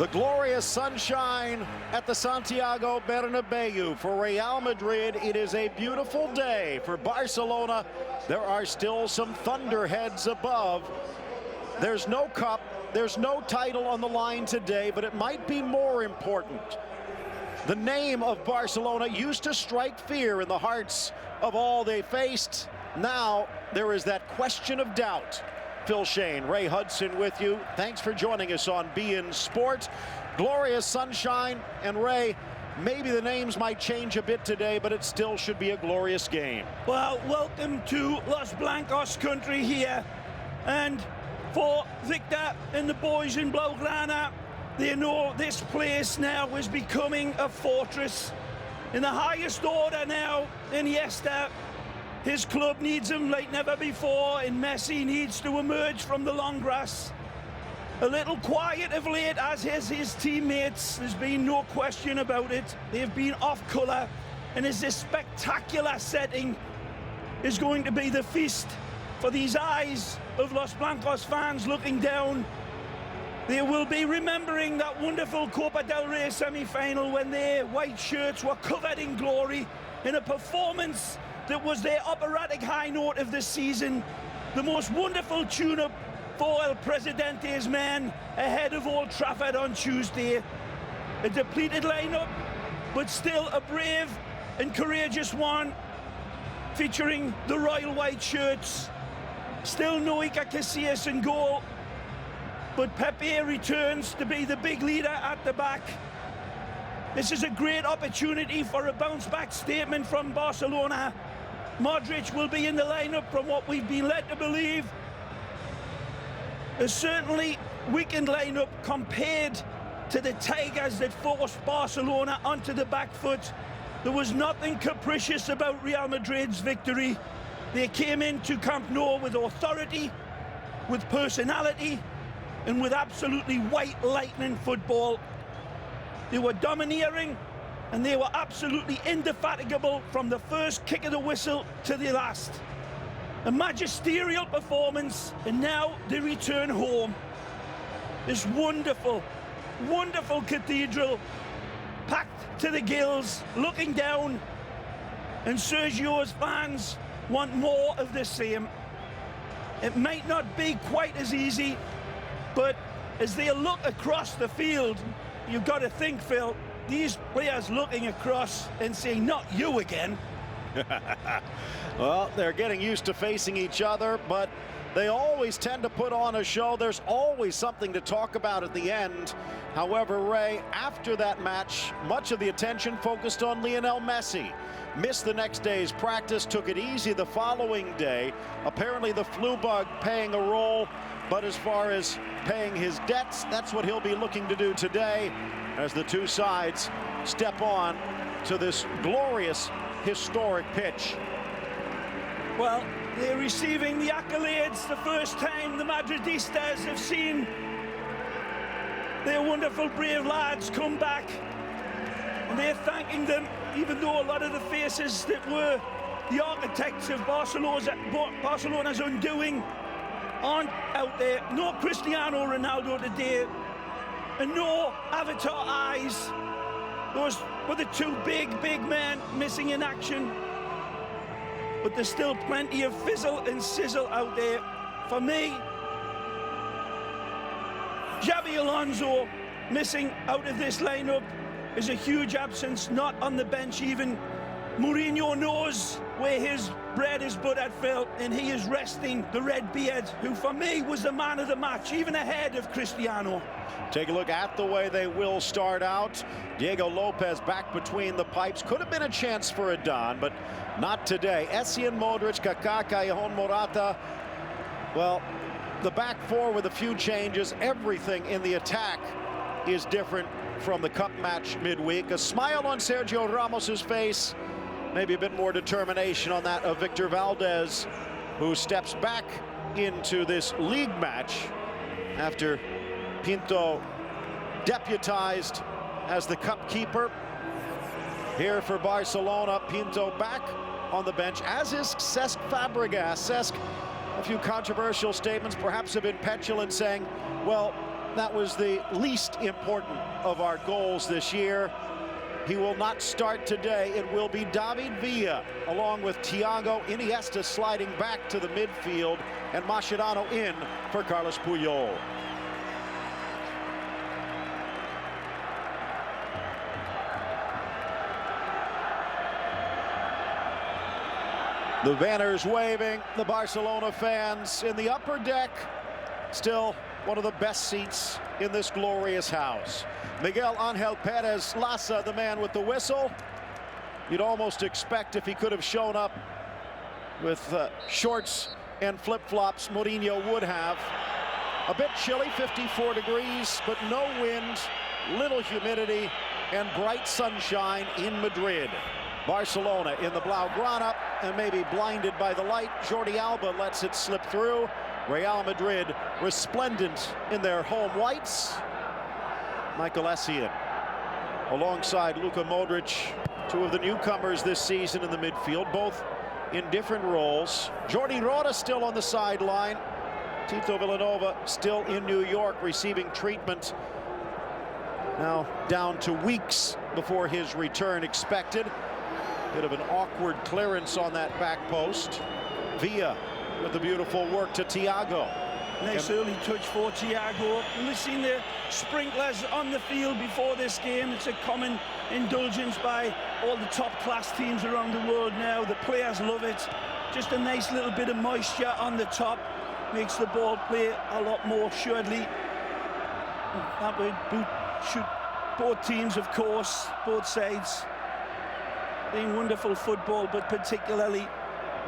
The glorious sunshine at the Santiago Bernabeu. For Real Madrid, it is a beautiful day. For Barcelona, there are still some thunderheads above. There's no cup, there's no title on the line today, but it might be more important. The name of Barcelona used to strike fear in the hearts of all they faced. Now there is that question of doubt. Phil Shane, Ray Hudson with you. Thanks for joining us on beIN Sport. Glorious sunshine, and Ray, maybe the names might change a bit today, but it still should be a glorious game. Well, welcome to Los Blancos country here. And for Victor and the boys in Blaugrana, they know this place now is becoming a fortress. In the highest order now, Iniesta, his club needs him like never before, and Messi needs to emerge from the long grass. A little quiet of late, as has his teammates. There's been no question about it. They've been off colour, and as this spectacular setting is going to be the feast for these eyes of Los Blancos fans looking down. They will be remembering that wonderful Copa del Rey semi-final when their white shirts were covered in glory in a performance that was their operatic high note of the season. The most wonderful tune-up for El Presidente's men ahead of Old Trafford on Tuesday. A depleted lineup, but still a brave and courageous one, featuring the royal white shirts. Still no Iker Casillas in goal, but Pepe returns to be the big leader at the back. This is a great opportunity for a bounce-back statement from Barcelona. Modric will be in the lineup from what we've been led to believe. A certainly weakened lineup compared to the Tigers that forced Barcelona onto the back foot. There was nothing capricious about Real Madrid's victory. They came into Camp Nou with authority, with personality, and with absolutely white lightning football. They were domineering, and they were absolutely indefatigable from the first kick of the whistle to the last. A magisterial performance, and now they return home. This wonderful, wonderful cathedral, packed to the gills, looking down, and Sergio's fans want more of the same. It might not be quite as easy, but as they look across the field, you've got to think, Phil, these players looking across and saying, not you again. Well, they're getting used to facing each other, but they always tend to put on a show. There's always something to talk about at the end. However, Ray, after that match, much of the attention focused on Lionel Messi. Missed the next day's practice, took it easy the following day. Apparently the flu bug paying a role, but as far as paying his debts, that's what he'll be looking to do today as the two sides step on to this glorious, historic pitch. Well, they're receiving the accolades the first time the Madridistas have seen their wonderful, brave lads come back. And they're thanking them, even though a lot of the faces that were the architects of Barcelona's undoing aren't out there. No Cristiano Ronaldo today, and no avatar eyes. Those were the two big men missing in action. But there's still plenty of fizzle and sizzle out there. For me, Xabi Alonso missing out of this lineup is a huge absence, not on the bench even. Mourinho knows where his bread is buttered, Phil, and he is resting the red beard, who for me was the man of the match, even ahead of Cristiano. Take a look at the way they will start out. Diego Lopez back between the pipes. Could have been a chance for a Don, but not today. Essien, Modric, Kaká, Callejon, Morata. Well, the back four with a few changes. Everything in the attack is different from the cup match midweek. A smile on Sergio Ramos's face. Maybe a bit more determination on that of Victor Valdez, who steps back into this league match after Pinto deputized as the cup keeper. Here for Barcelona, Pinto back on the bench, as is Cesc Fabregas. Cesc, a few controversial statements, perhaps a bit petulant, saying, well, that was the least important of our goals this year. He will not start today. It will be David Villa, along with Thiago Iniesta sliding back to the midfield, and Mascherano in for Carlos Puyol. The banners waving, the Barcelona fans in the upper deck. Still one of the best seats in this glorious house. Miguel Angel Perez Lassa, the man with the whistle. You'd almost expect if he could have shown up with shorts and flip-flops, Mourinho would have. A bit chilly, 54 degrees, but no wind, little humidity, and bright sunshine in Madrid. Barcelona in the Blaugrana, and maybe blinded by the light. Jordi Alba lets it slip through. Real Madrid resplendent in their home whites. Michael Essien alongside Luka Modric, two of the newcomers this season in the midfield, both in different roles. Jordi Roda still on the sideline. Tito Villanova still in New York receiving treatment. Now down to weeks before his return expected. Bit of an awkward clearance on that back post. Villa with the beautiful work to Thiago. Nice early touch for Thiago. We've seen the sprinklers on the field before this game. It's a common indulgence by all the top class teams around the world now. The players love it. Just a nice little bit of moisture on the top makes the ball play a lot more assuredly. That would shoot both teams, of course, both sides. Playing wonderful football, but particularly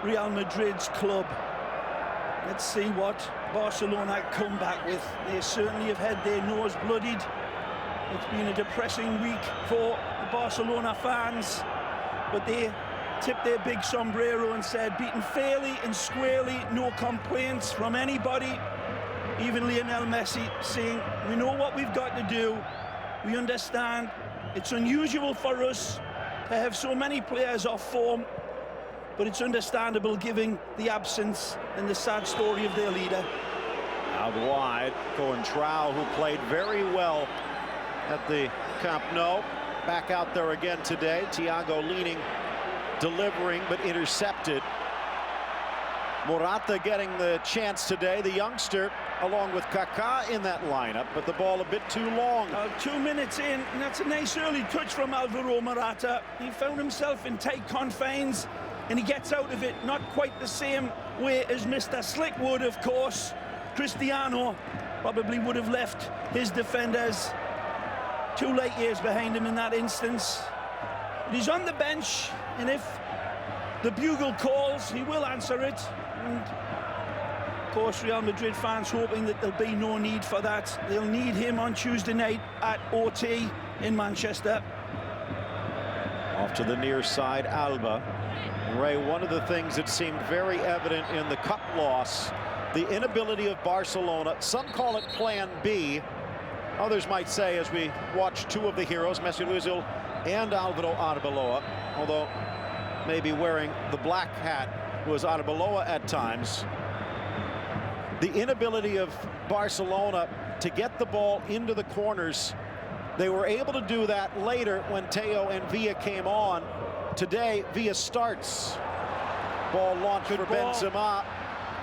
Real Madrid's club. Let's see what Barcelona come back with. They certainly have had their nose bloodied. It's been a depressing week for the Barcelona fans, but they tipped their big sombrero and said, beaten fairly and squarely, no complaints from anybody, even Lionel Messi, saying, we know what we've got to do, we understand, it's unusual for us to have so many players off form, but it's understandable given the absence and the sad story of their leader. Out wide, Coentrao, who played very well at the Camp Nou, back out there again today. Thiago leaning, delivering, but intercepted. Morata getting the chance today, the youngster, along with Kaká in that lineup, but the ball a bit too long. 2 minutes in, and that's a nice early touch from Alvaro Morata. He found himself in tight confines, and he gets out of it not quite the same way as Mr. Slick would, of course. Cristiano probably would have left his defenders 2 light years behind him in that instance. But he's on the bench, and if the bugle calls, he will answer it. And of course, Real Madrid fans hoping that there'll be no need for that. They'll need him on Tuesday night at OT in Manchester. Off to the near side, Alba. Ray, one of the things that seemed very evident in the cup loss, the inability of Barcelona, some call it Plan B, others might say, as we watch two of the heroes, Messi Ozil and Alvaro Arbeloa, although maybe wearing the black hat was Arbeloa at times. The inability of Barcelona to get the ball into the corners. They were able to do that later when Teo and Villa came on. Today, Villa starts. Ball launched for Benzema.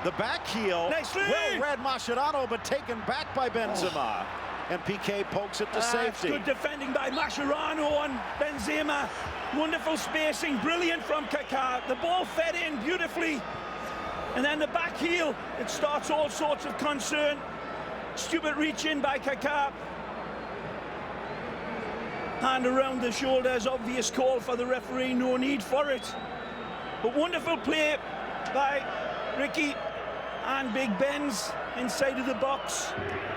The back heel, well read Mascherano, but taken back by Benzema. And Piqué pokes it to safety. Good defending by Mascherano on Benzema. Wonderful spacing, brilliant from Kaká. The ball fed in beautifully. And then the back heel, it starts all sorts of concern. Stupid reach in by Kaká. Hand around the shoulders, obvious call for the referee, no need for it. But wonderful play by Ricky and Big Benz inside of the box,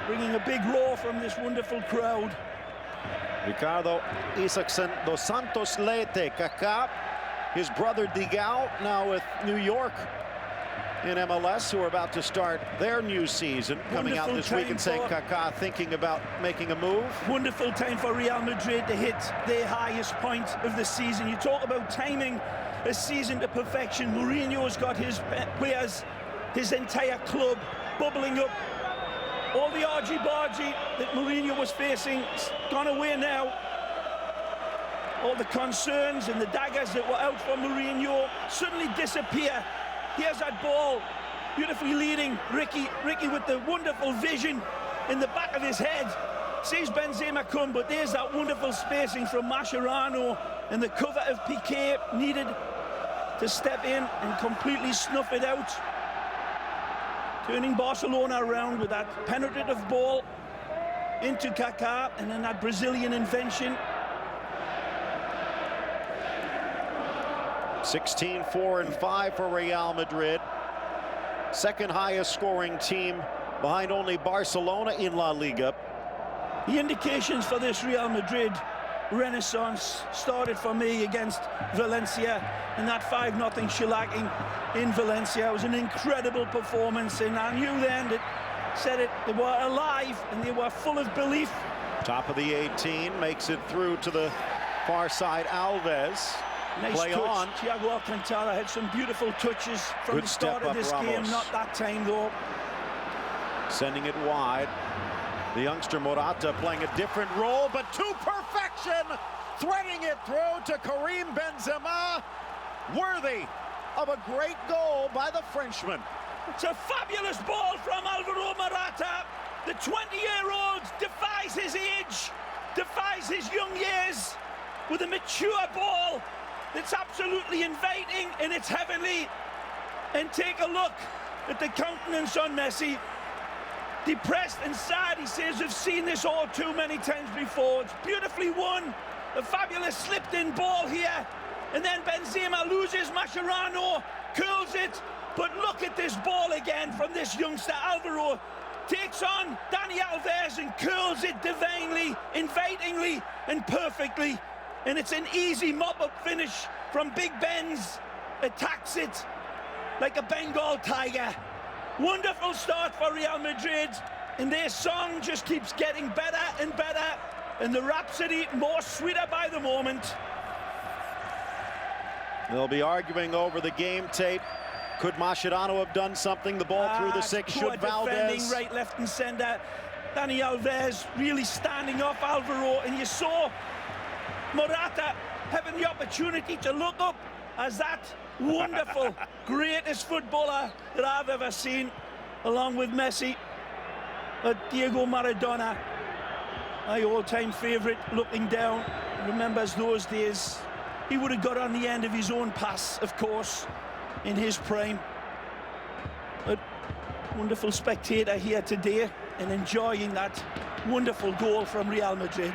bringing a big roar from this wonderful crowd. Ricardo Isaacson dos Santos Leite, Kaká, his brother Digao, now with New York in MLS, who are about to start their new season, coming out this week and saying Kaká thinking about making a move. Wonderful time for Real Madrid to hit their highest point of the season. You talk about timing a season to perfection. Mourinho's got his players, his entire club bubbling up All the argy-bargy that Mourinho was facing has gone away now. All the concerns and the daggers that were out for Mourinho suddenly disappear. Here's that ball, beautifully leading Ricky with the wonderful vision in the back of his head. Sees Benzema come, but there's that wonderful spacing from Mascherano, and the cover of Piqué needed to step in and completely snuff it out. Turning Barcelona around with that penetrative ball into Kaká, and then that Brazilian invention. 16-4-5 for Real Madrid. Second highest scoring team behind only Barcelona in La Liga. The indications for this Real Madrid renaissance started for me against Valencia in that 5-0 shellacking in Valencia. It was an incredible performance, and I knew then that they were alive and they were full of belief. Top of the 18, makes it through to the far side. Alves. Nice play touch. on. Thiago Alcantara had some beautiful touches from the start of this game. Not that time though. Sending it wide. The youngster Morata playing a different role, but to perfection, threading it through to Karim Benzema, worthy of a great goal by the Frenchman. It's a fabulous ball from Alvaro Morata. The 20-year-old defies his age, defies his young years, with a mature ball that's absolutely inviting, and it's heavenly. And take a look at the countenance on Messi. Depressed and sad, he says, "I've seen this all too many times before." It's beautifully won. A fabulous slipped-in ball here. And then Benzema loses Mascherano, curls it. But look at this ball again from this youngster. Alvaro takes on Dani Alves and curls it divinely, invitingly, and perfectly. And it's an easy mop-up finish from Big Benz. Attacks it like a Bengal tiger. Wonderful start for Real Madrid, and their song just keeps getting better and better, and the rhapsody more sweeter by the moment. They'll be arguing over the game tape. Could Mascherano have done something? The ball through the six. Should Valdez? Right, left and centre. Dani Alves really standing off Alvaro, and you saw Morata having the opportunity to look up as that wonderful, greatest footballer that I've ever seen, along with Messi, Diego Maradona, my all-time favourite, looking down, remembers those days. He would have got on the end of his own pass, of course, in his prime. But wonderful spectator here today and enjoying that wonderful goal from Real Madrid.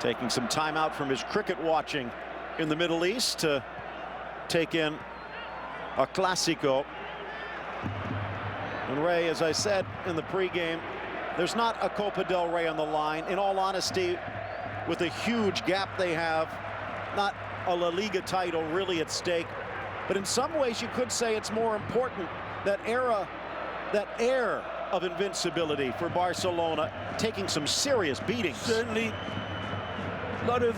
Taking some time out from his cricket watching in the Middle East to take in a Clásico. And Ray, as I said in the pregame, there's not a Copa del Rey on the line. In all honesty, with a huge gap they have, not a La Liga title really at stake. But in some ways you could say it's more important, that air of invincibility for Barcelona, taking some serious beatings. Certainly, a lot of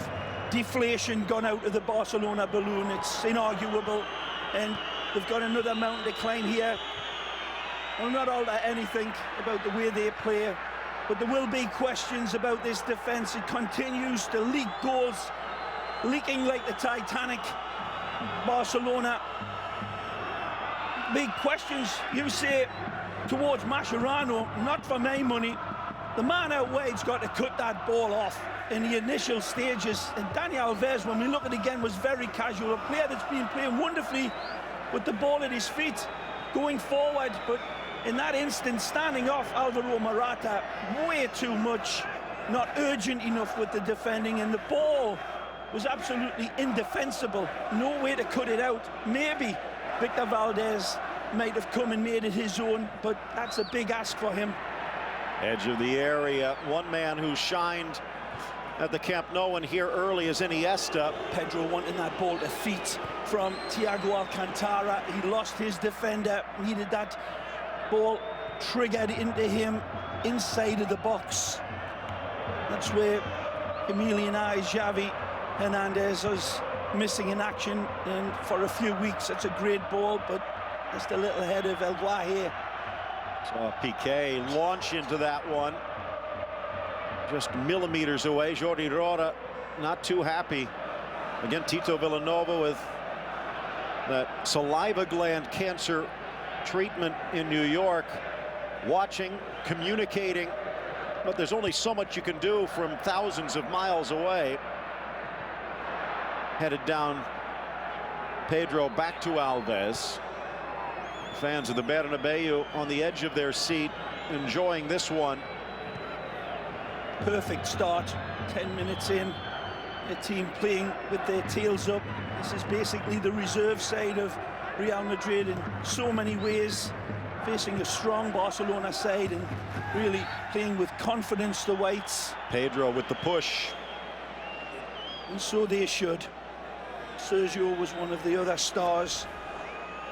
deflation gone out of the Barcelona balloon. It's inarguable, and they've got another mountain to climb here. I'll not alter anything about the way they play, but there will be questions about this defence. It continues to leak goals, leaking like the Titanic. Barcelona, big questions, you say, towards Mascherano. Not for my money. The man out wide's got to cut that ball off in the initial stages. And Dani Alves, when we look at it again, was very casual. A player that's been playing wonderfully with the ball at his feet, going forward. But in that instance, standing off Alvaro Morata way too much, not urgent enough with the defending, and the ball was absolutely indefensible. No way to cut it out. Maybe Victor Valdez might have come and made it his own, but that's a big ask for him. Edge of the area. One man who shined at the Camp Nou and here early is Iniesta. Pedro wanting that ball to feet from Thiago Alcantara. He lost his defender, needed that ball triggered into him inside of the box. That's where chameleon eyes Xavi Hernandez is missing in action, and for a few weeks it's a great ball, but just a little ahead of El Guaje. Saw Piqué launch into that one. Just millimeters away. Jordi Rora not too happy. Again, Tito Villanova with that saliva gland cancer treatment in New York. Watching, communicating, but there's only so much you can do from thousands of miles away. Headed down Pedro back to Alves. Fans of the Bernabeu on the edge of their seat, enjoying this one. Perfect start, 10 minutes in. A team playing with their tails up. This is basically the reserve side of Real Madrid in so many ways, facing a strong Barcelona side and really playing with confidence, the Whites. Pedro with the push. And so they should. Sergio was one of the other stars,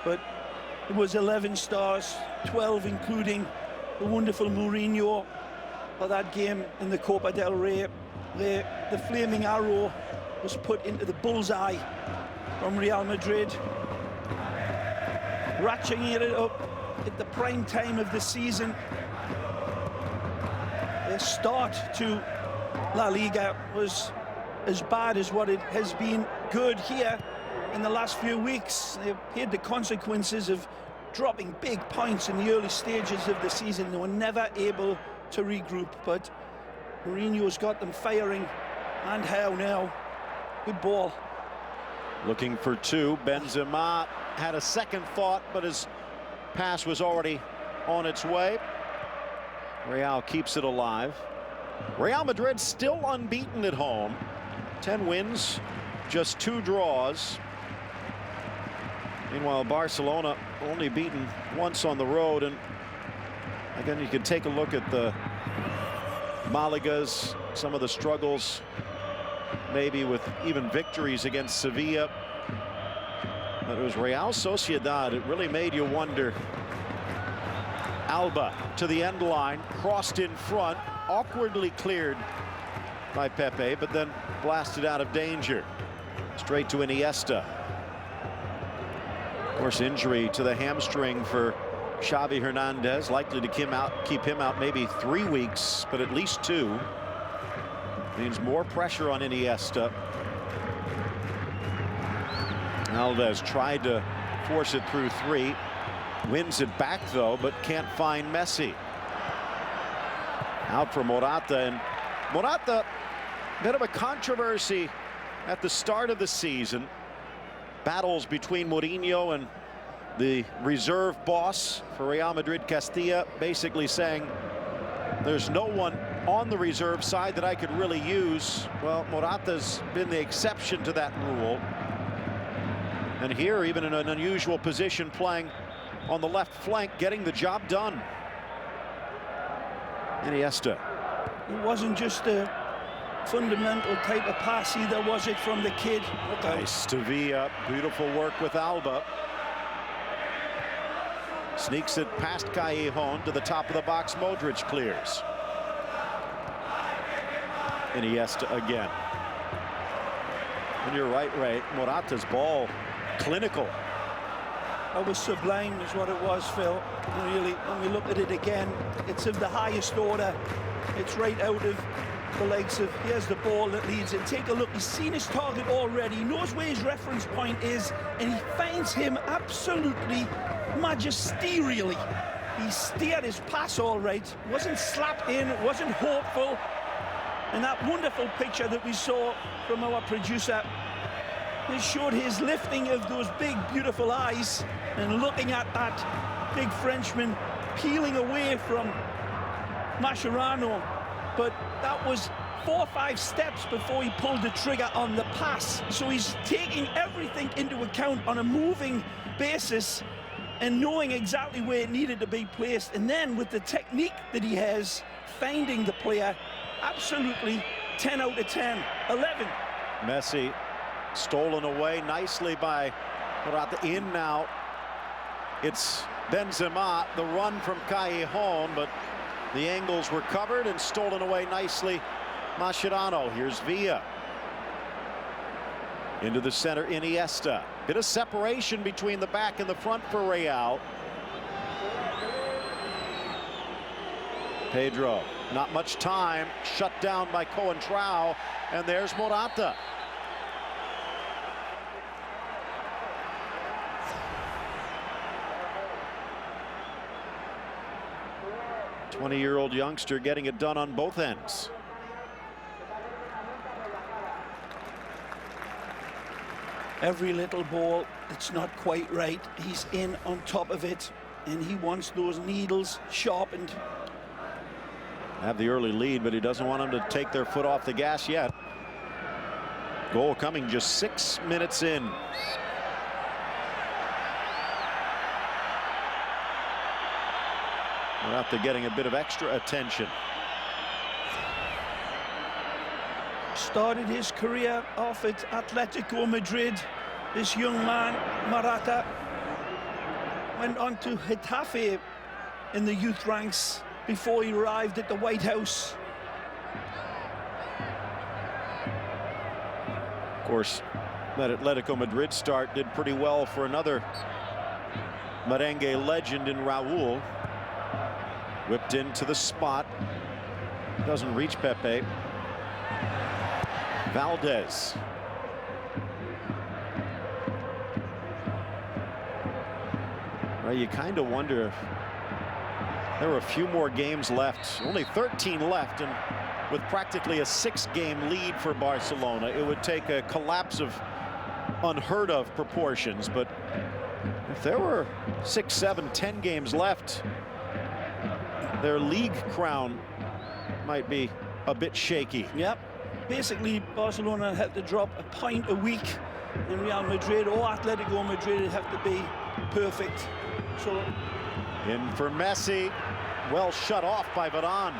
but it was 11 stars, 12 including the wonderful Mourinho for that game in the Copa del Rey. The flaming arrow was put into the bullseye from Real Madrid, ratcheting it up at the prime time of the season. Their start to La Liga was as bad as what it has been good here in the last few weeks. They've paid the consequences of dropping big points in the early stages of the season. They were never able to regroup, but Mourinho's got them firing, and how now? Good ball. Looking for two. Benzema had a second thought, but his pass was already on its way. Real keeps it alive. Real Madrid still unbeaten at home. 10 wins, just 2 draws. Meanwhile, Barcelona only beaten once on the road. And again, you can take a look at the Malagas, some of the struggles, maybe with even victories against Sevilla. But it was Real Sociedad. It really made you wonder. Alba to the end line, crossed in front, awkwardly cleared by Pepe, but then blasted out of danger. Straight to Iniesta. Of course, injury to the hamstring for Xavi Hernandez, likely to keep him out maybe 3 weeks, but at least 2. Means more pressure on Iniesta. Alves tried to force it through 3. Wins it back, though, but can't find Messi. Out for Morata. And Morata, bit of a controversy at the start of the season. Battles between Mourinho and the reserve boss for Real Madrid, Castilla, basically saying there's no one on the reserve side that I could really use. Well, Morata's been the exception to that rule. And here, even in an unusual position, playing on the left flank, getting the job done. Iniesta. It wasn't just a fundamental type of pass either, was it, from the kid? Nice to Villa. Beautiful work with Alba. Sneaks it past Callejon to the top of the box. Modric clears. Iniesta again. And you're right, Ray. Morata's ball, clinical. That was sublime is what it was, Phil. And really, when we look at it again, it's of the highest order. It's right out of the legs of, here's the ball that leads it. Take a look, he's seen his target already. He knows where his reference point is, and he finds him absolutely magisterially. He steered his pass all right. It wasn't slapped in, it wasn't hopeful. And that wonderful picture that we saw from our producer, it showed his lifting of those big, beautiful eyes and looking at that big Frenchman peeling away from Mascherano. But that was 4 or 5 steps before he pulled the trigger on the pass. So he's taking everything into account on a moving basis and knowing exactly where it needed to be placed. And then with the technique that he has, finding the player, absolutely 10 out of 10. 11. Messi stolen away nicely by Morata. In now. It's Benzema, the run from Callejon, but the angles were covered and stolen away nicely. Mascherano. Here's Villa. Into the center, Iniesta. Bit of separation between the back and the front for Real. Pedro, not much time, shut down by Coentrao, and there's Morata. A 20-year-old youngster getting it done on both ends. Every little ball, it's not quite right. He's in on top of it, and he wants those needles sharpened. Have the early lead, but he doesn't want them to take their foot off the gas yet. Goal coming just 6 minutes in. Morata getting a bit of extra attention. Started his career off at Atletico Madrid. This young man, Morata, went on to Getafe in the youth ranks before he arrived at the White House. Of course, that Atletico Madrid start did pretty well for another merengue legend in Raul. Whipped into the spot. Doesn't reach Pepe. Valdez. Well, you kind of wonder if there were a few more games left. Only 13 left, and with practically a 6-game lead for Barcelona, it would take a collapse of unheard of proportions. But if there were 6, 7, 10 games left, their league crown might be a bit shaky. Yep. Basically, Barcelona had to drop a point a week, and Real Madrid or Atletico Madrid have to be perfect. So in for Messi, well shut off by Varane.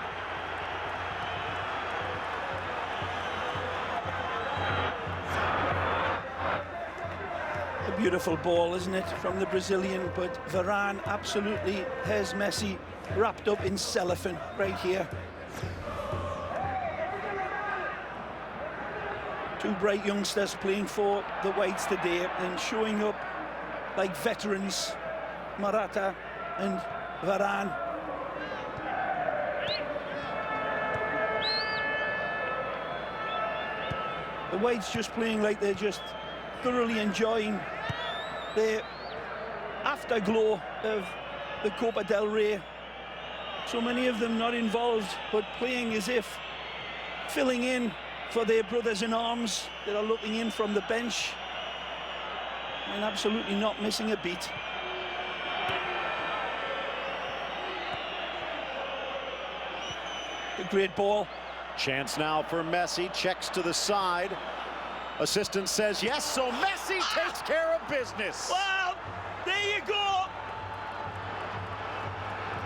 A beautiful ball, isn't it, from the Brazilian, but Varane absolutely has Messi wrapped up in cellophane right here. Two bright youngsters playing for the Whites today and showing up like veterans, Morata and Varane. The Whites just playing like they're just thoroughly enjoying the afterglow of the Copa del Rey. So many of them not involved, but playing as if filling in for their brothers in arms that are looking in from the bench and absolutely not missing a beat. A great ball. Chance now for Messi, checks to the side. Assistant says yes, so Messi takes care of business. Well, there you go.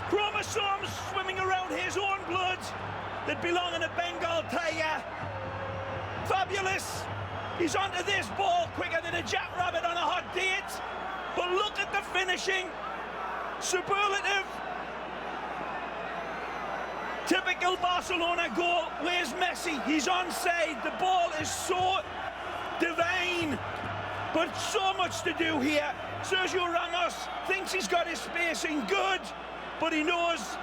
Chromosomes swimming around his own blood that belong in a Bengal tiger. Fabulous. He's onto this ball quicker than a jackrabbit on a hot date. But look at the finishing. Superlative. Typical Barcelona goal. Where's Messi? He's onside. The ball is so divine. But so much to do here. Sergio Ramos thinks he's got his spacing good, but he knows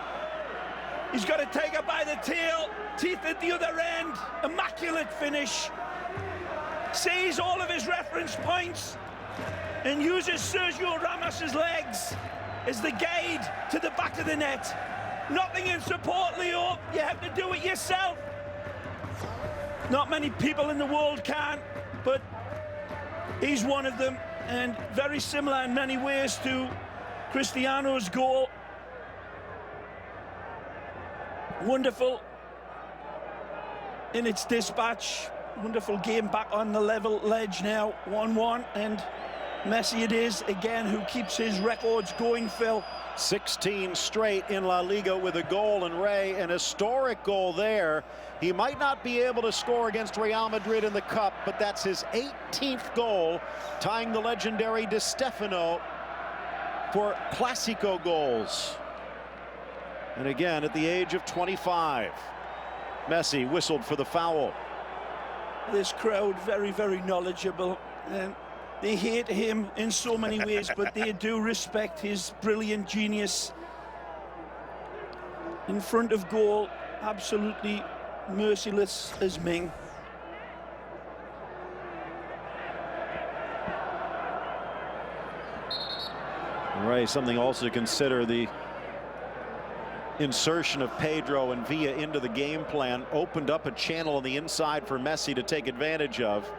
he's got to take it by the tail. Teeth at the other end. Immaculate finish. Sees all of his reference points and uses Sergio Ramos's legs as the guide to the back of the net. Nothing in support, Leo. You have to do it yourself. Not many people in the world can, but he's one of them, and very similar in many ways to Cristiano's goal. Wonderful in its dispatch. Wonderful game back on the level ledge now, 1-1, and Messi it is again who keeps his records going, Phil. 16 straight in La Liga with a goal, and Ray, an historic goal there. He might not be able to score against Real Madrid in the Cup, but that's his 18th goal, tying the legendary Di Stefano for Clásico goals. And again, at the age of 25, Messi whistled for the foul. This crowd very, very knowledgeable, and they hate him in so many ways, but they do respect his brilliant genius. in front of goal, absolutely merciless as Ming. Ray, something also to consider, the insertion of Pedro and Villa into the game plan opened up a channel on the inside for Messi to take advantage of.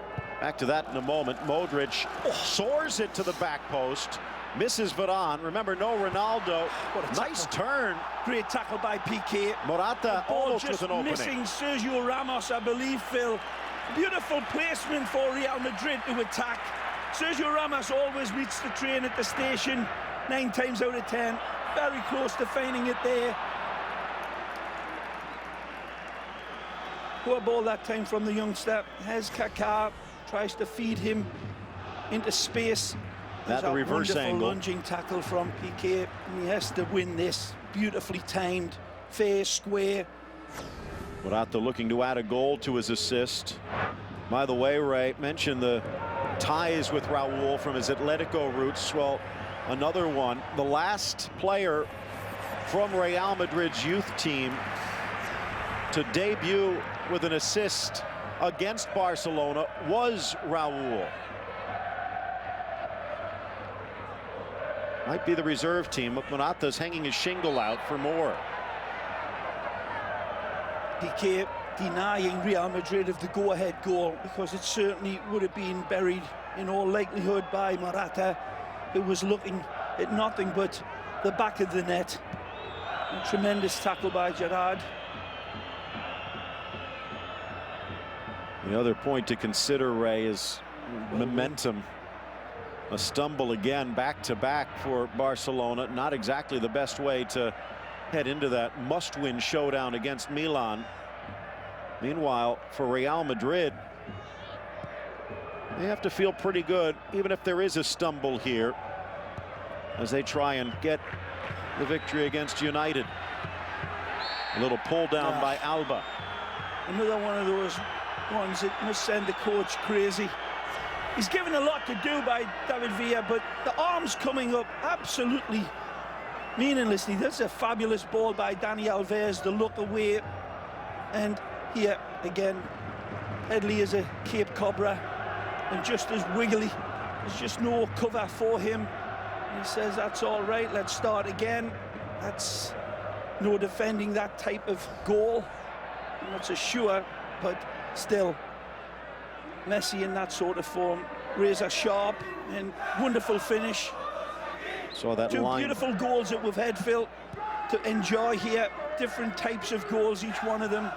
Back to that in a moment. Modric soars it to the back post, misses Varane. Remember, no Ronaldo. What a nice turn. Great tackle by Piqué. Morata almost with an opening. Missing Sergio Ramos, I believe, Phil. Beautiful placement for Real Madrid to attack. Sergio Ramos always meets the train at the station, 9 times out of 10. Very close to finding it there. Poor ball that time from the youngster. Has Kaká, tries to feed him into space. That the reverse angle. Lunging tackle from Piqué. And he has to win this. Beautifully timed, fair, square. Morata looking to add a goal to his assist. By the way, Ray mentioned the ties with Raul from his Atletico roots. Well, another one. The last player from Real Madrid's youth team to debut with an assist against Barcelona was Raul. Might be the reserve team. Morata's hanging his shingle out for more. Piqué denying Real Madrid of the go-ahead goal, because it certainly would have been buried in all likelihood by Morata, who was looking at nothing but the back of the net. A tremendous tackle by Gerrard. The other point to consider, Ray, is momentum. A stumble again, back-to-back for Barcelona. Not exactly the best way to head into that must-win showdown against Milan. Meanwhile, for Real Madrid, they have to feel pretty good, even if there is a stumble here, as they try and get the victory against United. A little pull down by Alba. Another one of those ones that must send the coach crazy. He's given a lot to do by David Villa, but the arms coming up absolutely meaninglessly. That's a fabulous ball by Dani Alves, the look away. And here again, Headley is a Cape Cobra and just as wiggly. There's just no cover for him. And he says, that's all right, let's start again. That's no defending that type of goal. I'm not so sure, but still, Messi in that sort of form, razor sharp and wonderful finish. Saw that Two line. Beautiful goals that we've had, Phil, to enjoy here. Different types of goals, each one of them,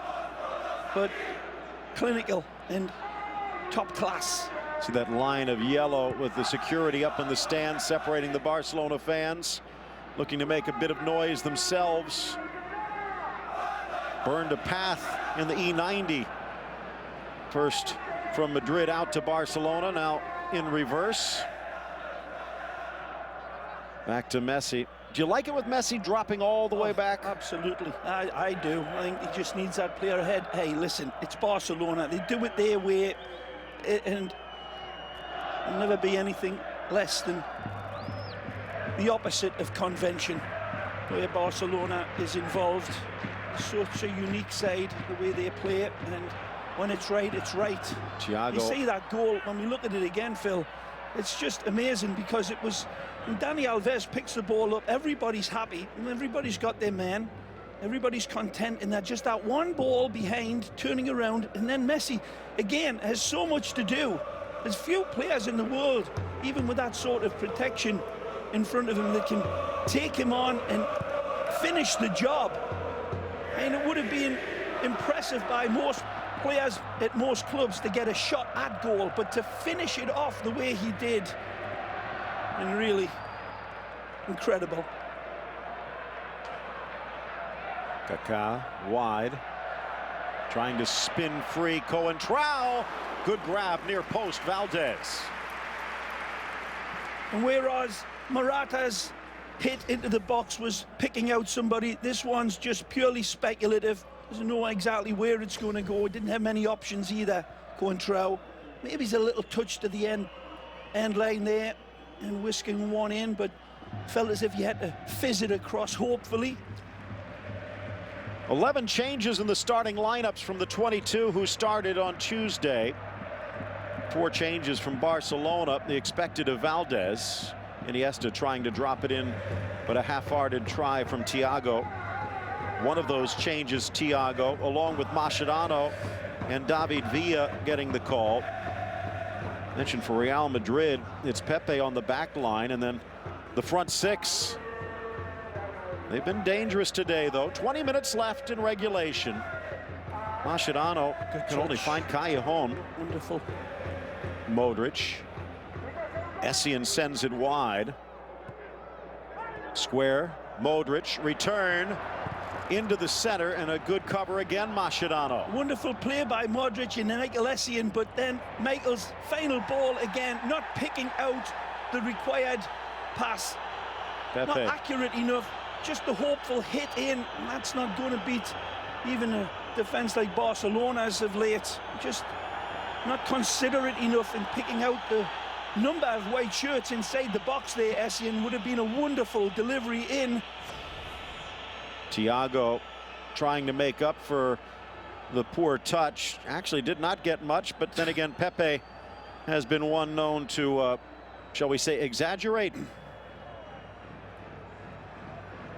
but clinical and top class. See that line of yellow with the security up in the stands separating the Barcelona fans, looking to make a bit of noise themselves. Burned a path in the E90. First from Madrid out to Barcelona, now in reverse. Back to Messi. Do you like it with Messi dropping all the way back? Absolutely, I do. I think he just needs that player ahead. Hey, listen, it's Barcelona. They do it their way, and there'll never be anything less than the opposite of convention, where Barcelona is involved. Such a unique side, the way they play it, and when it's right, it's right. Thiago. You see that goal, when we look at it again, Phil, it's just amazing, because it was, when Dani Alves picks the ball up, everybody's happy, and everybody's got their man, everybody's content in that, just that one ball behind, turning around, and then Messi, again, has so much to do. There's few players in the world, even with that sort of protection in front of him, that can take him on and finish the job. And it would have been impressive by most players at most clubs to get a shot at goal, but to finish it off the way he did, and really incredible. Kaká wide, trying to spin free. Coentrao, good grab near post. Valdez. And whereas Morata's hit into the box was picking out somebody, this one's just purely speculative. Doesn't know exactly where it's going to go. Didn't have many options either, Coentrao. Maybe he's a little touch to the end line there and whisking one in, but felt as if you had to fizz it across, hopefully. 11 changes in the starting lineups from the 22 who started on Tuesday. 4 changes from Barcelona. The expected of Valdez. Iniesta trying to drop it in, but a half-hearted try from Thiago. One of those changes, Thiago, along with Mascherano and David Villa getting the call. Mentioned for Real Madrid, it's Pepe on the back line, and then the front 6. They've been dangerous today, though. 20 minutes left in regulation. Mascherano can only find Callejon. Wonderful. Modric. Essien sends it wide. Square. Modric. Return into the center, and a good cover again, Mascherano. Wonderful play by Modric and Michael Essien, but then Michael's final ball again, not picking out the required pass. Pepe. Not accurate enough. Just a hopeful hit in, and that's not going to beat even a defense like Barcelona's of late. Just not considerate enough in picking out the number of white shirts inside the box there. Essien would have been a wonderful delivery in. Thiago trying to make up for the poor touch. Actually did not get much, but then again, Pepe has been one known to, shall we say, exaggerate.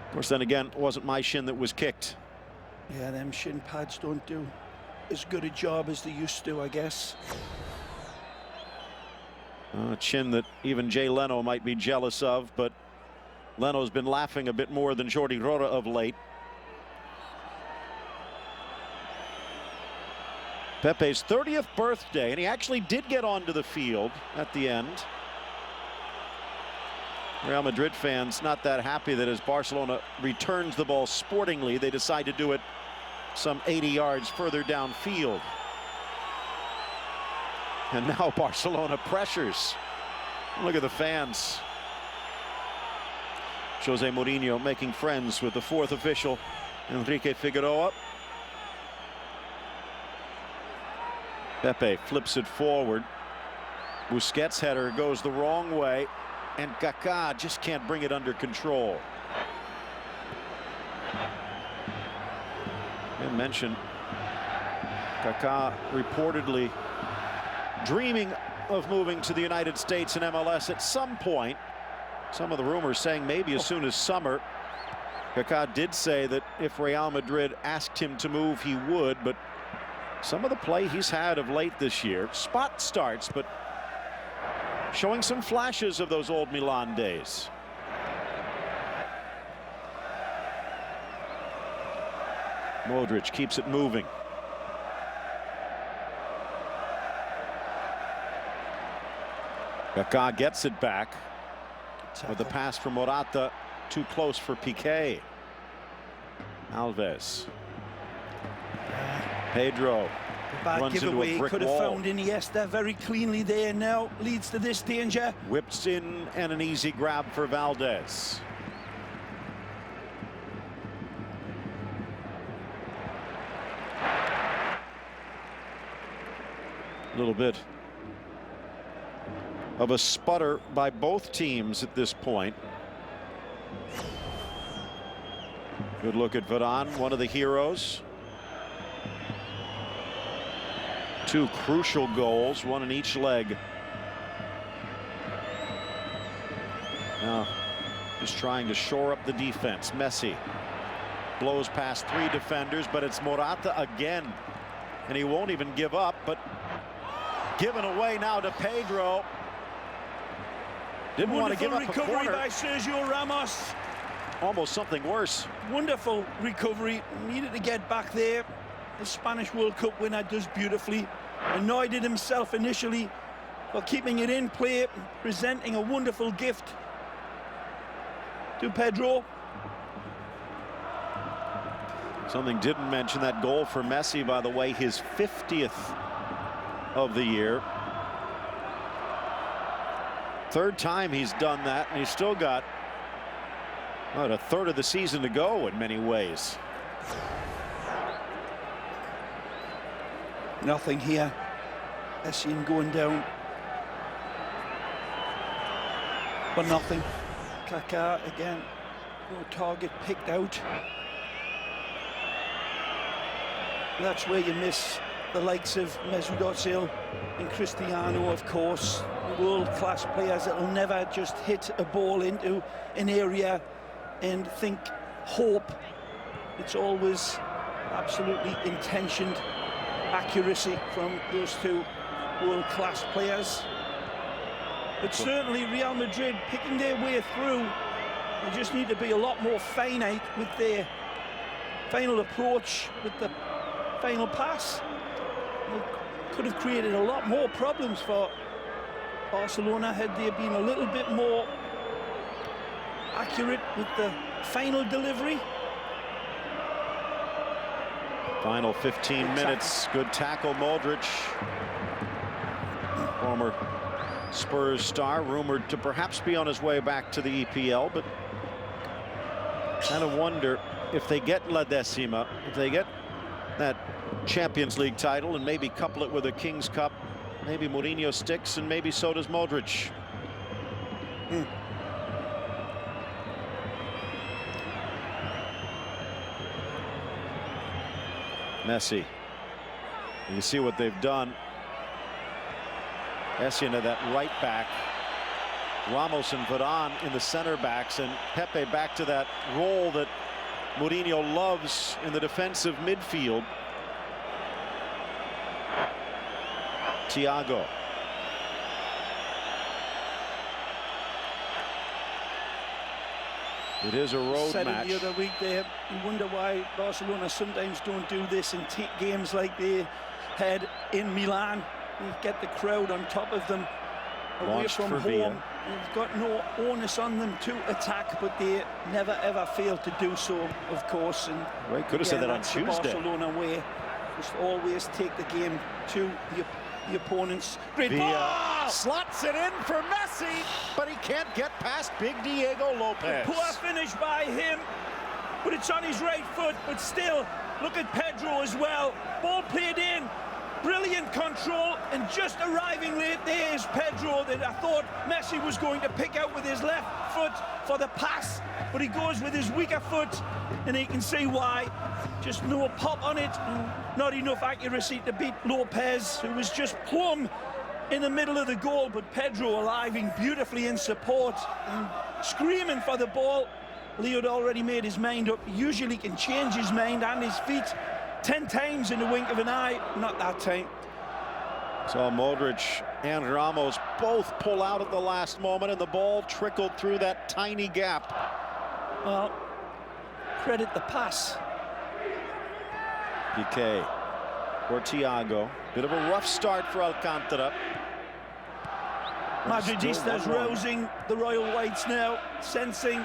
Of course, then again, it wasn't my shin that was kicked. Yeah, them shin pads don't do as good a job as they used to, I guess. A chin that even Jay Leno might be jealous of, but Leno's been laughing a bit more than Jordi Rora of late. Pepe's 30th birthday, and he actually did get onto the field at the end. Real Madrid fans not that happy that as Barcelona returns the ball sportingly, they decide to do it some 80 yards further downfield. And now Barcelona pressures. Look at the fans. Jose Mourinho making friends with the 4th official, Enrique Figueroa. Pepe flips it forward. Busquets' header goes the wrong way, and Kaká just can't bring it under control. I mentioned Kaká reportedly dreaming of moving to the United States and MLS at some point. Some of the rumors saying maybe as soon as summer. Kaká did say that if Real Madrid asked him to move, he would, but some of the play he's had of late this year, spot starts, but showing some flashes of those old Milan days. Modric keeps it moving. Kaká gets it back with the pass from Morata, too close for Piqué. Alves. Pedro Bad runs into giveaway. a brick Could have wall. found Iniesta very cleanly there. Now leads to this danger. Whips in, and an easy grab for Valdez. A little bit of a sputter by both teams at this point. Good look at Varane, one of the heroes. 2 crucial goals, 1 in each leg. Now, just trying to shore up the defense. Messi blows past 3 defenders, but it's Morata again. And he won't even give up, but given away now to Pedro. Didn't want to give up a recovery corner. by Sergio Ramos. Almost something worse. Wonderful recovery. Needed to get back there. The Spanish World Cup winner does beautifully. Annoyed at himself initially, but keeping it in play, presenting a wonderful gift to Pedro. Something didn't mention that goal for Messi, by the way, his 50th of the year. 3rd time he's done that, and he's still got about a third of the season to go in many ways. Nothing here. Essien going down. But nothing. Kaká again. No target picked out. That's where you miss the likes of Mesut Ozil and Cristiano, of course, world-class players that will never just hit a ball into an area and think hope. It's always absolutely intentioned accuracy from those two world-class players. But certainly Real Madrid picking their way through. They just need to be a lot more finite with their final approach, with the final pass. They could have created a lot more problems for Barcelona had they been a little bit more accurate with the final delivery. Final 15 minutes. Good tackle, Modric. Former Spurs star, rumored to perhaps be on his way back to the EPL, but kind of wonder if they get La Decima, if they get that Champions League title and maybe couple it with a King's Cup, maybe Mourinho sticks and maybe so does Modric. Messi. You see what they've done. Essien at that right back. Ramos and Varane in the center backs, and Pepe back to that role that Mourinho loves in the defensive midfield. Thiago. It is a road said match. It the other week there, you wonder why Barcelona sometimes don't do this in games like they had in Milan. You get the crowd on top of them away Launched from for home. Villa. They've got no onus on them to attack, but they never ever fail to do so, of course. And Right, could have said that on that's Tuesday. the Barcelona way. Just always take the game to the opponents. Great ball! Slots it in for Messi, but he can't get past big Diego Lopez. Poor finish by him, but it's on his right foot. But still, look at Pedro as well. Ball played in. Brilliant control, and just arriving late there is Pedro that I thought Messi was going to pick out with his left foot for the pass, but he goes with his weaker foot, and you can see why. Just no pop on it, and not enough accuracy to beat Lopez, who was just plumb in the middle of the goal, but Pedro arriving beautifully in support and screaming for the ball. Leo had already made his mind up. Usually can change his mind and his feet 10 times in the wink of an eye. Not that time. So Modric and Ramos both pull out at the last moment, and the ball trickled through that tiny gap. Well, credit the pass. Piqué for Thiago. Bit of a rough start for Alcantara. Madridistas rousing the Royal Whites now, sensing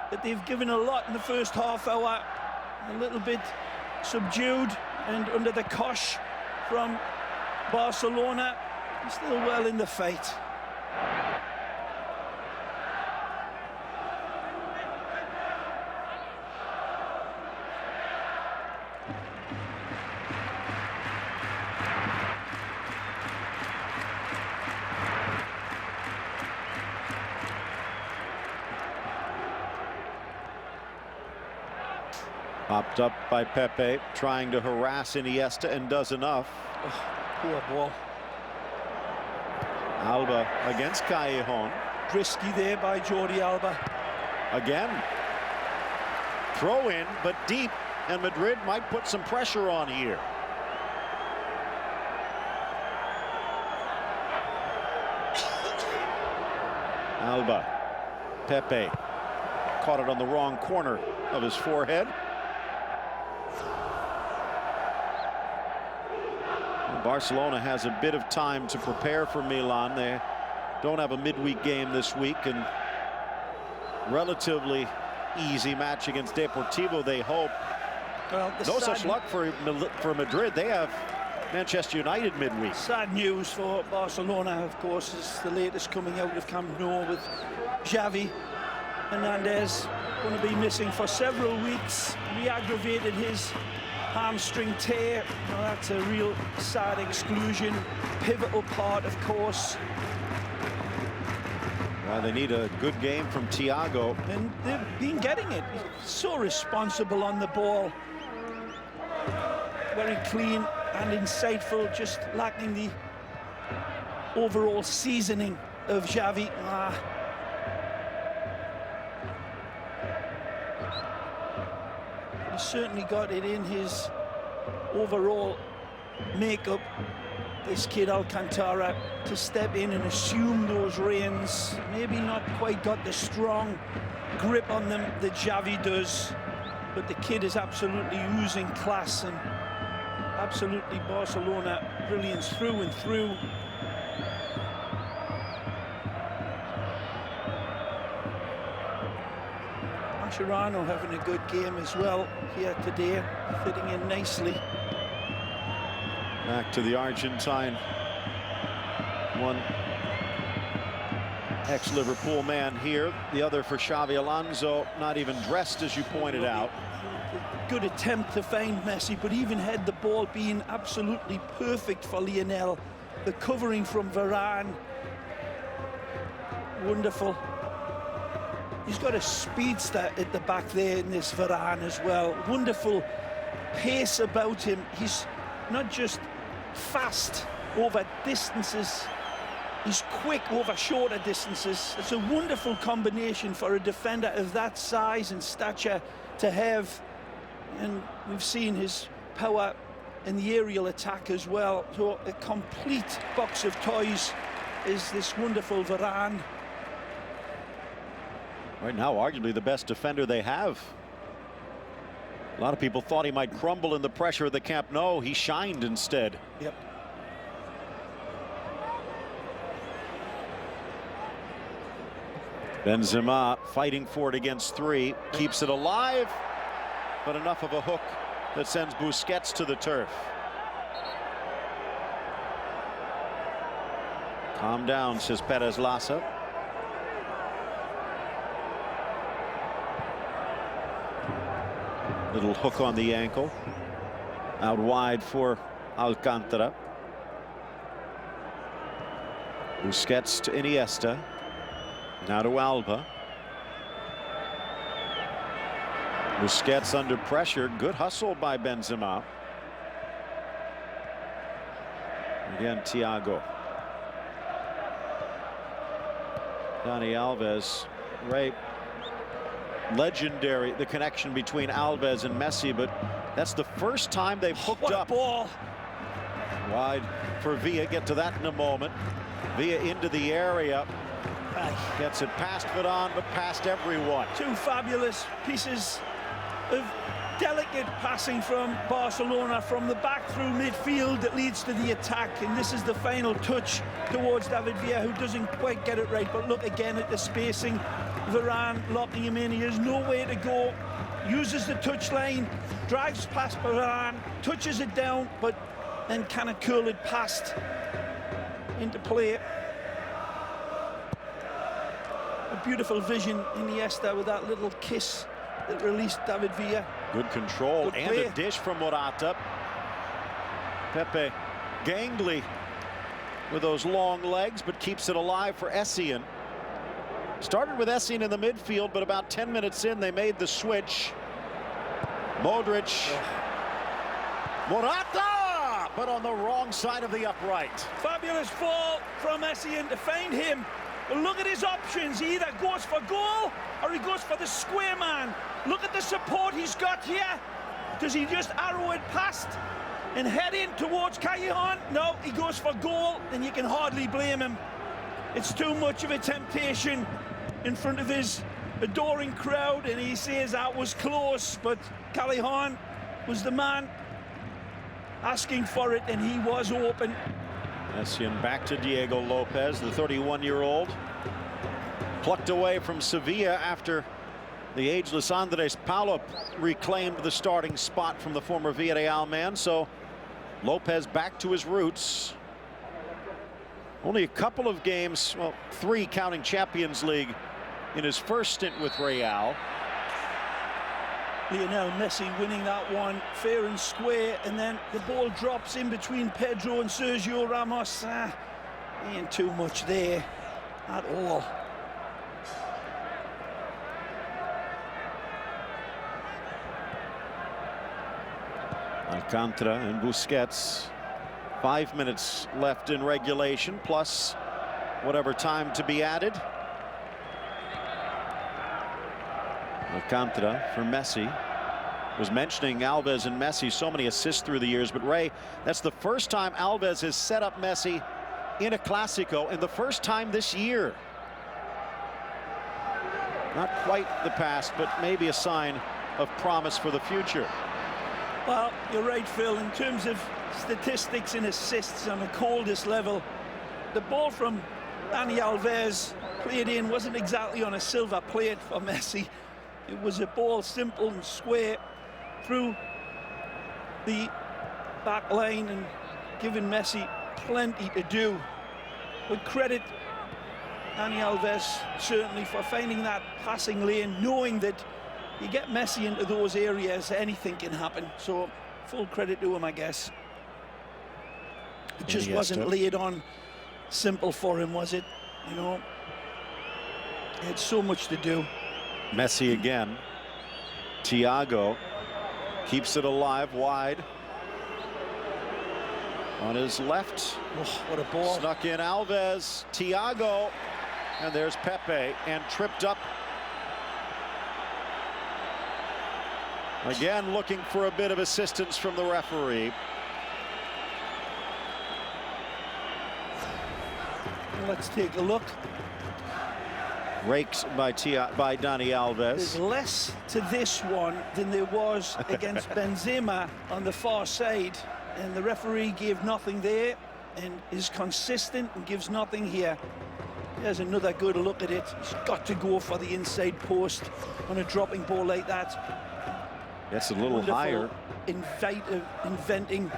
that they've given a lot in the first half hour. A little bit subdued and under the cosh from Barcelona. Still well in the fight. Popped up by Pepe, trying to harass Iniesta, and does enough. Oh, poor ball. Alba against Callejon. Risky there by Jordi Alba. Again. Throw in, but deep, and Madrid might put some pressure on here. Alba. Pepe caught it on the wrong corner of his forehead. Barcelona has a bit of time to prepare for Milan. They don't have a midweek game this week, and relatively easy match against Deportivo, they hope. Well, no such luck for Madrid. They have Manchester United midweek. Sad news for Barcelona, of course, is the latest coming out of Camp Nou with Xavi Hernandez going to be missing for several weeks. Re-aggravated his hamstring tear. Well, that's a real sad exclusion. Pivotal part, of course. Well, they need a good game from Thiago. And they've been getting it. He's so responsible on the ball. very clean and insightful, just lacking the overall seasoning of Xavi. He's certainly got it in his overall makeup, this kid Alcantara, to step in and assume those reins. Maybe not quite got the strong grip on them that Xavi does, but the kid is absolutely oozing class and absolutely Barcelona brilliance through and through. Mascherano having a good game as well here today, fitting in nicely. Back to the Argentine. One ex-Liverpool man here, the other for Xavi Alonso, not even dressed, as you pointed out. Good attempt to find Messi, but even had the ball being absolutely perfect for Lionel. The covering from Varane, wonderful. He's got a speedster at the back there in this Varane as well. Wonderful pace about him. He's not just fast over distances, he's quick over shorter distances. It's a wonderful combination for a defender of that size and stature to have. And we've seen his power in the aerial attack as well. So a complete box of toys is this wonderful Varane. Right now, arguably the best defender they have. A lot of people thought he might crumble in the pressure of the Camp Nou. He shined instead. Yep. Benzema fighting for it against three, keeps it alive, but enough of a hook that sends Busquets to the turf. Calm down, says Perez Lassa. Little hook on the ankle. Out wide for Alcantara. Busquets to Iniesta. Now to Alba. Busquets under pressure. Good hustle by Benzema. Again, Thiago. Dani Alves. Ray. Legendary, the connection between Alves and Messi, but that's the first time they've hooked up. Ball. Wide for Villa. Get to that in a moment. Villa into the area. Gets it past Varane, but past everyone. Two fabulous pieces of delicate passing from Barcelona from the back through midfield that leads to the attack, and this is the final touch towards David Villa, who doesn't quite get it right. But look again at the spacing. Varane locking him in. He has nowhere to go. Uses the touchline, drives past Varane, touches it down, but then kind of curl it past into play. A beautiful vision, Iniesta, with that little kiss that released David Villa. Good control. Good and play. A dish from Morata. Pepe gangly with those long legs, but keeps it alive for Essien. Started with Essien in the midfield, but about 10 minutes in, they made the switch. Modric. Morata! But on the wrong side of the upright. Fabulous fall from Essien to find him. But look at his options. He either goes for goal or he goes for the square man. Look at the support he's got here. Does he just arrow it past and head in towards Callejon? No, he goes for goal, and you can hardly blame him. It's too much of a temptation in front of his adoring crowd, and he says that was close, but Callejon was the man asking for it, and he was open. Essien back to Diego Lopez, the 31-year-old. Plucked away from Sevilla after the ageless Andres Paulo reclaimed the starting spot from the former Villarreal man. So Lopez back to his roots. Only a couple of games, well, 3 counting Champions League in his first stint with Real. Lionel Messi winning that one fair and square, and then the ball drops in between Pedro and Sergio Ramos. Ain't too much there at all. Alcantara and Busquets. 5 minutes left in regulation, plus whatever time to be added. Alcantara for Messi. Was mentioning Alves and Messi, so many assists through the years, but Ray, that's the first time Alves has set up Messi in a Clásico, and the first time this year. Not quite the past, but maybe a sign of promise for the future. Well, you're right, Phil. In terms of statistics and assists on the coldest level, the ball from Dani Alves played in wasn't exactly on a silver plate for Messi. It was a ball simple and square through the back line and giving Messi plenty to do. Would credit Dani Alves certainly for finding that passing lane, knowing that you get Messi into those areas, anything can happen. So full credit to him, I guess. It just wasn't laid on simple for him, was it? You know, he had so much to do. Messi again. Thiago keeps it alive wide. On his left. Oh, what a ball. Snuck in Alves. Thiago. And there's Pepe. And tripped up. Again, looking for a bit of assistance from the referee. Let's take a look. Raked by Dani Alves. There's less to this one than there was against Benzema on the far side, and the referee gave nothing there and is consistent and gives nothing here. There's another good look at it. He's got to go for the inside post on a dropping ball like that. That's a little higher. Inventing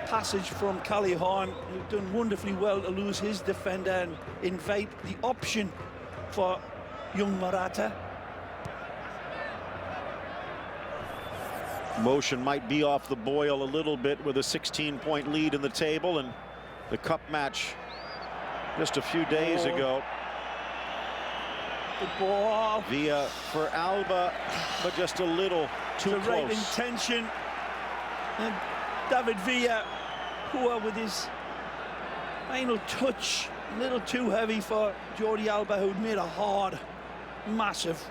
passage from Callejon, who've done wonderfully well to lose his defender and invite the option for young Morata. Motion might be off the boil a little bit with a 16-point lead in the table, and the cup match just a few days ago. Good ball. Villa for Alba, but just a little too close. The right intention. And David Villa, poor with his final touch. A little too heavy for Jordi Alba, who'd made a hard, massive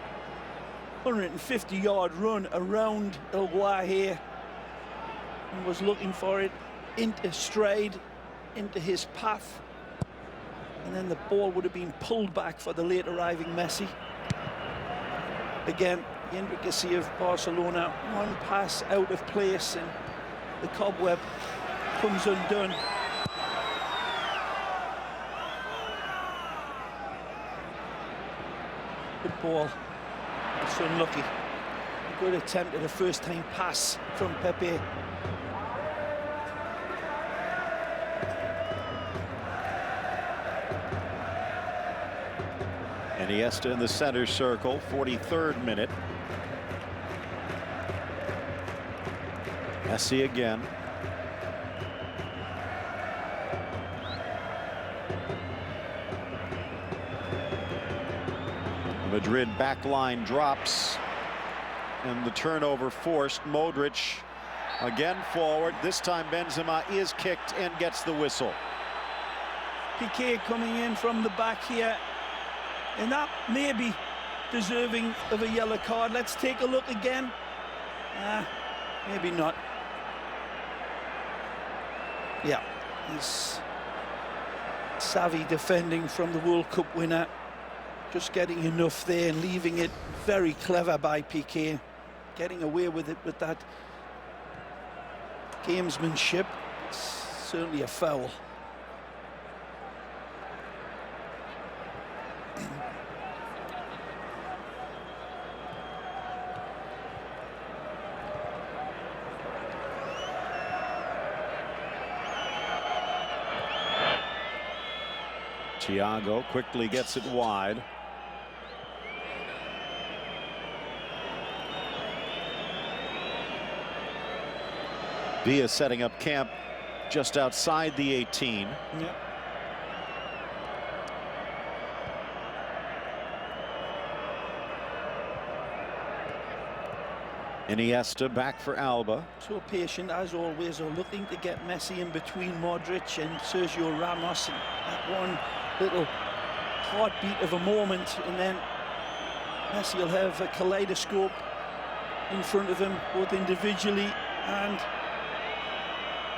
150-yard run around El Guaje and was looking for it into stride, into his path. And then the ball would have been pulled back for the late arriving Messi. Again, the intricacy of Barcelona. One pass out of place and the cobweb comes undone. Good ball. It's unlucky. A good attempt at a first-time pass from Pepe. Iniesta in the center circle, 43rd minute. Messi again. Madrid back line drops, and the turnover forced. Modric again forward. This time Benzema is kicked and gets the whistle. Piqué coming in from the back here, and that may be deserving of a yellow card. Let's take a look again. Maybe not. Yeah, he's savvy defending from the World Cup winner. Just getting enough there and leaving it. Very clever by Piqué. Getting away with it with that gamesmanship. It's certainly a foul. Thiago quickly gets it wide. Villa setting up camp just outside the 18. Yeah. Iniesta back for Alba. So patient as always, are looking to get Messi in between Modric and Sergio Ramos. And that one little heartbeat of a moment, and then Messi will have a kaleidoscope in front of him, both individually and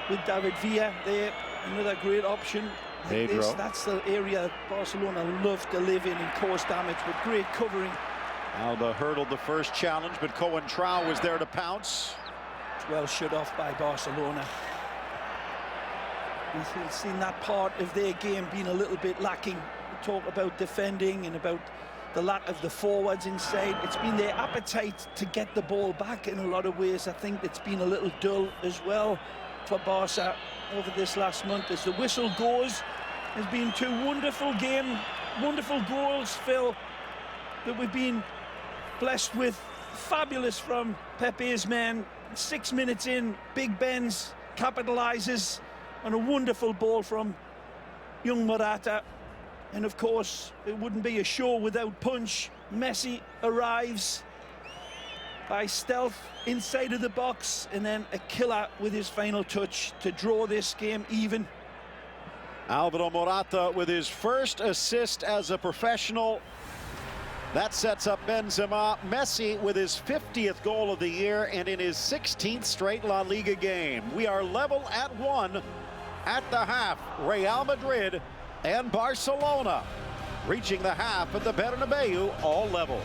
with David Villa there. Another great option. That's the area Barcelona love to live in cause damage with great covering. Alba hurdled the first challenge, but Coentrao was there to pounce. Well shut off by Barcelona. We've seen that part of their game being a little bit lacking. We talk about defending and about the lack of the forwards inside. It's been their appetite to get the ball back in a lot of ways. I think it's been a little dull as well for Barca over this last month. As the whistle goes, there's been two wonderful goals, Phil, that we've been blessed with. Fabulous from Pepe's men. 6 minutes in, Big Ben's capitalizes on a wonderful ball from young Morata. And of course, it wouldn't be a show without punch. Messi arrives by stealth inside of the box, and then a killer with his final touch to draw this game even. Alvaro Morata with his first assist as a professional. That sets up Benzema. Messi with his 50th goal of the year and in his 16th straight La Liga game. We are level at 1 at the half. Real Madrid and Barcelona reaching the half at the Bernabeu, all level.